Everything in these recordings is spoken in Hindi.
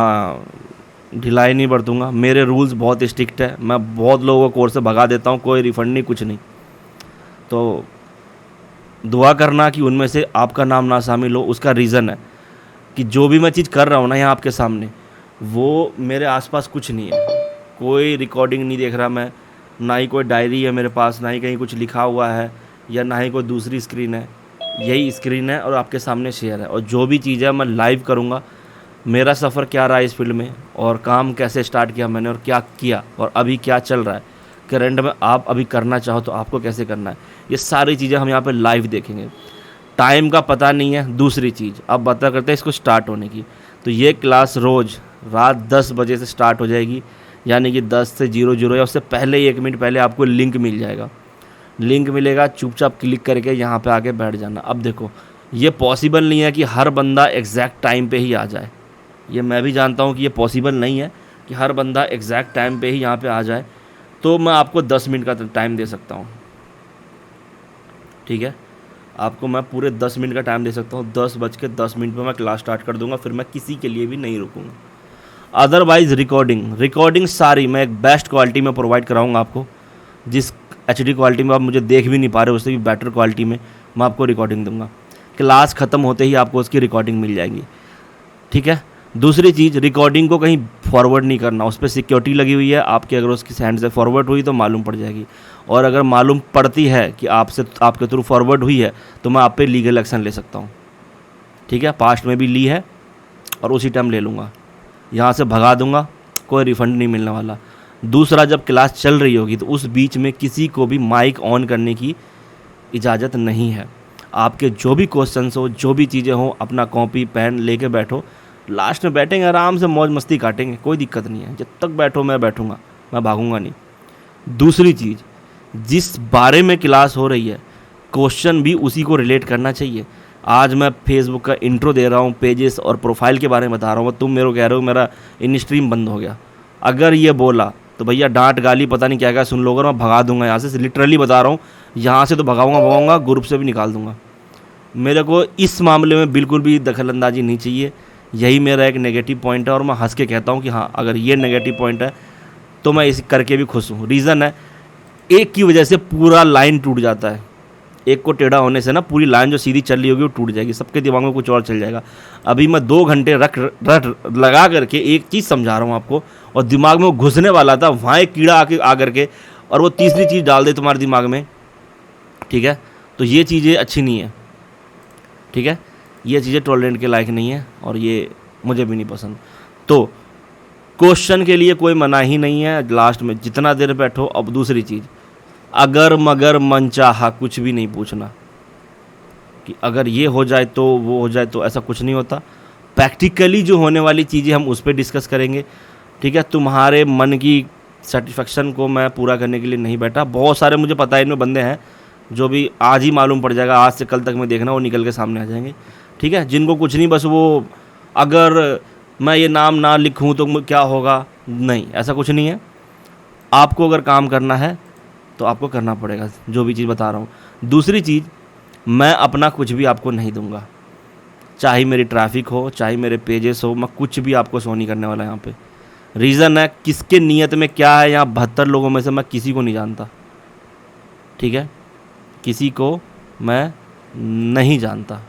हाँ, ढिलाई नहीं बरतूंगा। मेरे रूल्स बहुत स्ट्रिक्ट है, मैं बहुत लोगों को कोर्स से भगा देता हूँ, कोई रिफंड नहीं, कुछ नहीं। तो दुआ करना कि उनमें से आपका नाम ना शामिल हो। उसका रीज़न है कि जो भी मैं चीज़ कर रहा हूँ ना यहाँ आपके सामने, वो मेरे आसपास कुछ नहीं है, कोई रिकॉर्डिंग नहीं देख रहा मैं, ना ही कोई डायरी है मेरे पास, ना ही कहीं कुछ लिखा हुआ है, या ना ही कोई दूसरी स्क्रीन है। यही स्क्रीन है और आपके सामने शेयर है, और जो भी चीज़ है मैं लाइव करूँगा। मेरा सफ़र क्या रहा इस फील्ड में, और काम कैसे स्टार्ट किया मैंने, और क्या किया, और अभी क्या चल रहा है करंट में, आप अभी करना चाहो तो आपको कैसे करना है, ये सारी चीज़ें हम यहाँ पे लाइव देखेंगे। टाइम का पता नहीं है। दूसरी चीज़ अब बता करते हैं इसको स्टार्ट होने की। तो ये क्लास रोज़ रात 10 बजे से स्टार्ट हो जाएगी, यानी कि 10 से 00 या उससे पहले 1 मिनट पहले आपको लिंक मिल जाएगा। लिंक मिलेगा, चुपचाप क्लिक करके यहाँ पे आके बैठ जाना। अब देखो, ये पॉसिबल नहीं है कि हर बंदा एग्जैक्ट टाइम पे ही आ जाए। ये मैं भी जानता हूँ कि ये पॉसिबल नहीं है कि हर बंदा एग्जैक्ट टाइम पे ही यहाँ पे आ जाए। तो मैं आपको 10 मिनट का टाइम दे सकता हूँ, ठीक है। आपको मैं पूरे 10 मिनट का टाइम दे सकता हूँ। 10:10 पर मैं क्लास स्टार्ट कर दूंगा, फिर मैं किसी के लिए भी नहीं रुकूंगा। अदरवाइज़ रिकॉर्डिंग सारी मैं एक बेस्ट क्वालिटी में प्रोवाइड कराऊंगा आपको। जिस HD क्वालिटी में आप मुझे देख भी नहीं पा रहे, उससे भी बेटर क्वालिटी में मैं आपको रिकॉर्डिंग दूंगा। क्लास ख़त्म होते ही आपको उसकी रिकॉर्डिंग मिल जाएगी, ठीक है। दूसरी चीज़, रिकॉर्डिंग को कहीं फॉरवर्ड नहीं करना, उस पर सिक्योरिटी लगी हुई है आपकी। अगर उसकी हैंड से फॉरवर्ड हुई तो मालूम पड़ जाएगी, और अगर मालूम पड़ती है कि आपसे आपके थ्रू फॉरवर्ड हुई है तो मैं आप पे लीगल एक्शन ले सकता हूँ, ठीक है। पास्ट में भी ली है और उसी टाइम ले लूँगा, यहाँ से भगा दूँगा, कोई रिफ़ंड नहीं मिलने वाला। दूसरा, जब क्लास चल रही होगी तो उस बीच में किसी को भी माइक ऑन करने की इजाज़त नहीं है। आपके जो भी क्वेश्चंस हो, जो भी चीज़ें हो, अपना कॉपी पेन लेके बैठो। लास्ट में बैठेंगे, आराम से मौज मस्ती काटेंगे, कोई दिक्कत नहीं है। जब तक बैठो मैं बैठूंगा, मैं भागूंगा नहीं। दूसरी चीज़, जिस बारे में क्लास हो रही है क्वेश्चन भी उसी को रिलेट करना चाहिए। आज मैं फेसबुक का इंट्रो दे रहा हूँ, पेजेस और प्रोफाइल के बारे में बता रहा हूँ, तुम मेरे को कह रहे हो मेरा इन स्ट्रीम बंद हो गया। अगर ये बोला तो भैया डांट गाली पता नहीं क्या क्या सुन लोगे, मैं भगा दूंगा यहाँ से। लिटरली बता रहा हूँ, यहाँ से तो भगाऊंगा, ग्रुप से भी निकाल दूंगा। मेरे को इस मामले में बिल्कुल भी दखलंदाजी नहीं चाहिए। यही मेरा एक नेगेटिव पॉइंट है, और मैं हंस के कहता हूँ कि हाँ, अगर ये नेगेटिव पॉइंट है तो मैं इसे करके भी खुश हूँ। रीज़न है, एक की वजह से पूरा लाइन टूट जाता है। एक को टेढ़ा होने से ना पूरी लाइन जो सीधी चल रही होगी वो टूट जाएगी, सबके दिमाग में कुछ और चल जाएगा। अभी मैं 2 घंटे रख लगा करके एक चीज़ समझा रहा हूँ आपको, और दिमाग में वो घुसने वाला था, वहाँ एक कीड़ा आके आ करके और वो तीसरी चीज़ डाल दे तुम्हारे दिमाग में, ठीक है। तो ये चीज़ें अच्छी नहीं है, ठीक है। ये चीज़ें टॉलरेंट के लायक नहीं है, और ये मुझे भी नहीं पसंद। तो क्वेश्चन के लिए कोई मना ही नहीं है, लास्ट में जितना देर बैठो। अब दूसरी चीज़, अगर मगर मनचाहा कुछ भी नहीं पूछना कि अगर ये हो जाए तो वो हो जाए, तो ऐसा कुछ नहीं होता। प्रैक्टिकली जो होने वाली चीज़ें हम उस पर डिस्कस करेंगे, ठीक है। तुम्हारे मन की सेटिस्फेक्शन को मैं पूरा करने के लिए नहीं बैठा। बहुत सारे मुझे पता है इनमें बंदे हैं जो भी आज ही मालूम पड़ जाएगा, आज से कल तक में देखना वो निकल के सामने आ जाएंगे, ठीक है। जिनको कुछ नहीं, बस वो अगर मैं ये नाम ना लिखूं तो क्या होगा, नहीं, ऐसा कुछ नहीं है। आपको अगर काम करना है तो आपको करना पड़ेगा, जो भी चीज़ बता रहा हूँ। दूसरी चीज़, मैं अपना कुछ भी आपको नहीं दूंगा, चाहे मेरी ट्रैफिक हो, चाहे मेरे पेजेस हो, मैं कुछ भी आपको शो नहीं करने वाला यहाँ पे। रीज़न है, किसके नीयत में क्या है, यहाँ 72 लोगों में से मैं किसी को नहीं जानता, ठीक है। किसी को मैं नहीं जानता,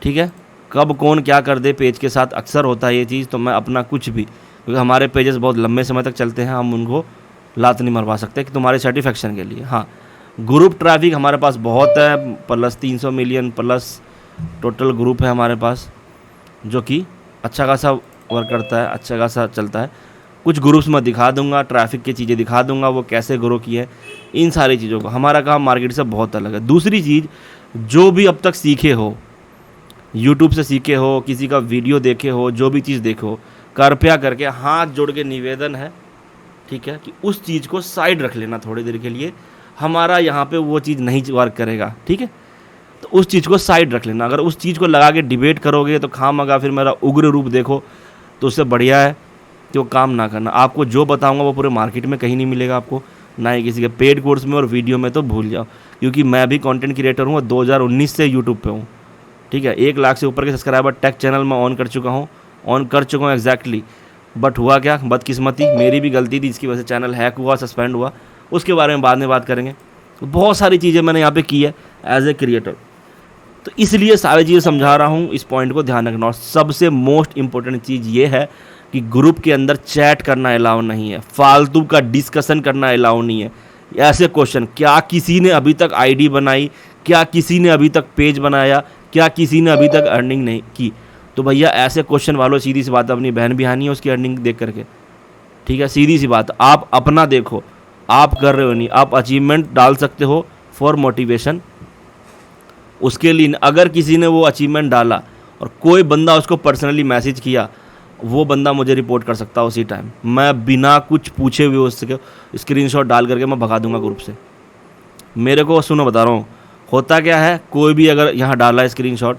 ठीक है। कब कौन क्या कर दे पेज के साथ, अक्सर होता है ये चीज़। तो मैं अपना कुछ भी, क्योंकि हमारे पेजेस बहुत लंबे समय तक चलते हैं, हम उनको लात नहीं मरवा सकते कि तुम्हारे सेटिस्फेक्शन के लिए। हाँ, ग्रुप ट्रैफिक हमारे पास बहुत है, plus 300 million plus total group है हमारे पास, जो कि अच्छा खासा वर्क करता है, अच्छा खासा चलता है। कुछ ग्रुप्स मैं दिखा दूंगा, ट्रैफिक की चीज़ें दिखा दूंगा, वो कैसे ग्रो की है, इन सारी चीज़ों को। हमारा काम मार्केट से बहुत अलग है। दूसरी चीज़, जो भी अब तक सीखे हो, यूट्यूब से सीखे हो, किसी का वीडियो देखे हो, जो भी चीज़ देखो, कृपया करके हाथ जोड़ के निवेदन है, ठीक है, कि उस चीज़ को साइड रख लेना थोड़ी देर के लिए। हमारा यहाँ पे वो चीज़ नहीं वर्क करेगा, ठीक है। तो उस चीज़ को साइड रख लेना। अगर उस चीज़ को लगा के डिबेट करोगे तो खामखा फिर मेरा उग्र रूप देखो, तो उससे बढ़िया है कि वो काम ना करना। आपको जो बताऊँगा वो पूरे मार्केट में कहीं नहीं मिलेगा आपको, ना ही किसी के पेड कोर्स में, और वीडियो में तो भूल जाओ, क्योंकि मैं भी कंटेंट क्रिएटर हूँ, 2019 से यूट्यूब पे हूँ, ठीक है। 1 लाख से ऊपर के सब्सक्राइबर टेक चैनल में ऑन कर चुका हूँ, ऑन कर चुका हूँ एग्जैक्टली। बट हुआ क्या, बदकिस्मती मेरी भी गलती थी, इसकी वजह से चैनल हैक हुआ, सस्पेंड हुआ, उसके बारे में बाद में बात करेंगे। बहुत सारी चीज़ें मैंने यहाँ पे की है एज ए क्रिएटर, तो इसलिए सारी चीज़ें समझा रहा हूँ, इस पॉइंट को ध्यान रखना। और सबसे मोस्ट इंपॉर्टेंट चीज़ ये है कि ग्रुप के अंदर चैट करना अलाउ नहीं है, फालतू का डिस्कशन करना अलाउ नहीं है। ऐसे क्वेश्चन, क्या किसी ने अभी तक आईडी बनाई, क्या किसी ने अभी तक पेज बनाया, क्या किसी ने अभी तक अर्निंग नहीं की, तो भैया ऐसे क्वेश्चन वालों सीधी सी बात, अपनी बहन बिहानी है उसकी अर्निंग देख करके, ठीक है, सीधी सी बात। आप अपना देखो, आप कर रहे हो नहीं, आप अचीवमेंट डाल सकते हो फॉर मोटिवेशन, उसके लिए अगर किसी ने वो अचीवमेंट डाला और कोई बंदा उसको पर्सनली मैसेज किया, वो बंदा मुझे रिपोर्ट कर सकता है उसी टाइम, मैं बिना कुछ पूछे हुए उसके स्क्रीनशॉट डाल करके मैं भगा दूंगा ग्रुप से। मेरे को सुनो बता रहा हूँ, होता क्या है, कोई भी अगर यहाँ डाला है स्क्रीनशॉट,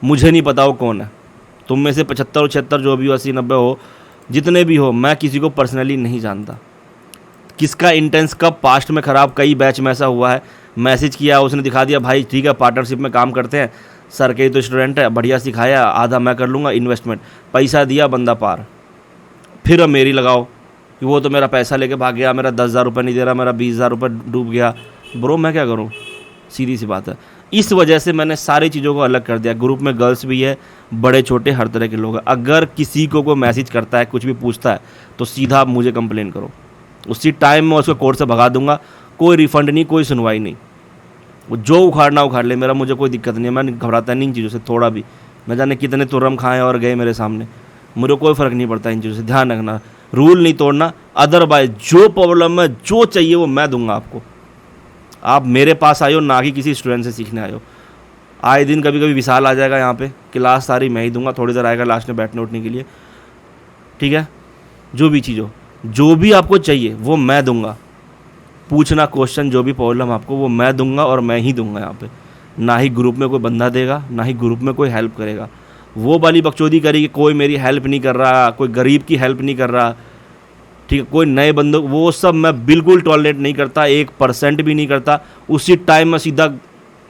मुझे नहीं पता वो कौन है, तुम में से 75 और 76 जो भी हो, 80 90 हो, जितने भी हो, मैं किसी को पर्सनली नहीं जानता। किसका इंटेंस कब पास्ट में ख़राब, कई बैच में ऐसा हुआ है, मैसेज किया, उसने दिखा दिया भाई ठीक है पार्टनरशिप में काम करते हैं, सर के तो स्टूडेंट है, बढ़िया सिखाया, आधा मैं कर लूँगा इन्वेस्टमेंट, पैसा दिया, बंदा पार। फिर अब मेरी लगाओ कि वो तो मेरा पैसा लेके भाग गया, मेरा 10,000 रुपये नहीं दे रहा, मेरा 20,000 रुपये डूब गया। ब्रो मैं क्या करूँ, सीधी सी बात है। इस वजह से मैंने सारी चीज़ों को अलग कर दिया। ग्रुप में गर्ल्स भी है, बड़े छोटे हर तरह के लोग हैं। अगर किसी को कोई मैसेज करता है, कुछ भी पूछता है, तो सीधा आप मुझे कंप्लेन करो, उसी टाइम मैं उसको कोर्ट से भगा दूंगा। कोई रिफंड नहीं, कोई सुनवाई नहीं, वो जो उखाड़ना उखाड़ ले, मेरा मुझे कोई दिक्कत नहीं है, मैं घबराता नहीं इन चीज़ों से थोड़ा भी। मैं जाने कितने तुर्रम खाएं और गए मेरे सामने, मुझे कोई फ़र्क नहीं पड़ता इन चीज़ों से। ध्यान रखना, रूल नहीं तोड़ना, अदरवाइज जो प्रॉब्लम है, जो चाहिए वो मैं दूंगा आपको। आप मेरे पास आयो, ना कि किसी स्टूडेंट से सीखने आयो। आए दिन कभी कभी विशाल आ जाएगा यहाँ पे, क्लास सारी मैं ही दूंगा, थोड़ी देर आएगा लास्ट में बैठने उठने के लिए, ठीक है। जो भी चीज़ हो, जो भी आपको चाहिए वो मैं दूंगा। पूछना क्वेश्चन, जो भी प्रॉब्लम आपको, वो मैं दूंगा और मैं ही दूंगा यहाँ पे। ना ही ग्रुप में कोई बंदा देगा, ना ही ग्रुप में कोई हेल्प करेगा। वो वाली बकचोदी करी कि कोई मेरी हेल्प नहीं कर रहा, कोई गरीब की हेल्प नहीं कर रहा, ठीक है, कोई नए बंदों, वो सब मैं बिल्कुल टॉलरेट नहीं करता, 1% भी नहीं करता। उसी टाइम मैं सीधा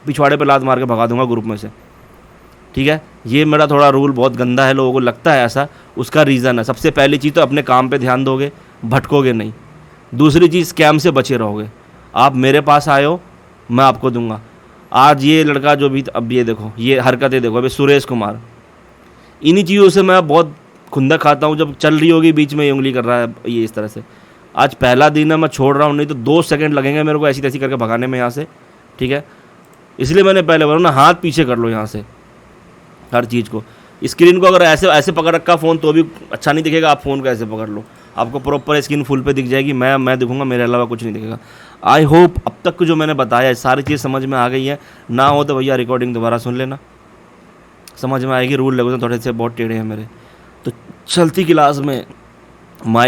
पिछवाड़े पे लात मार के भगा दूंगा ग्रुप में से, ठीक है। ये मेरा थोड़ा रूल बहुत गंदा है, लोगों को लगता है ऐसा, उसका रीज़न है। सबसे पहली चीज़ तो अपने काम पे ध्यान दोगे, भटकोगे नहीं। दूसरी चीज़, स्कैम से बचे रहोगे। आप मेरे पास आए हो, मैं आपको दूंगा। आज ये लड़का जो भी, अब ये देखो, ये हरकतें देखो, अभी सुरेश कुमार, इन्हीं चीज़ों से मैं बहुत खुंदक खाता हूँ। जब चल रही होगी बीच में ये उंगली कर रहा है ये इस तरह से। आज पहला दिन है, मैं छोड़ रहा हूँ, नहीं तो 2 सेकंड लगेंगे मेरे को ऐसी तैसी करके भगाने में यहाँ से, ठीक है। इसलिए मैंने पहले बोला ना, हाथ पीछे कर लो यहाँ से हर चीज़ को। स्क्रीन को अगर ऐसे ऐसे पकड़ रखा फ़ोन तो भी अच्छा नहीं दिखेगा, आप फ़ोन को ऐसे पकड़ लो, आपको प्रॉपर स्क्रीन फुल पे दिख जाएगी। मैं दिखूंगा, मेरे अलावा कुछ नहीं दिखेगा। आई होप अब तक जो मैंने बताया है सारी चीज़ समझ में आ गई है। ना हो तो भैया रिकॉर्डिंग दोबारा सुन लेना, समझ में आएगी। रूल रेगुलेशन थोड़े से बहुत टेढ़े हैं मेरे। तो चलती क्लास में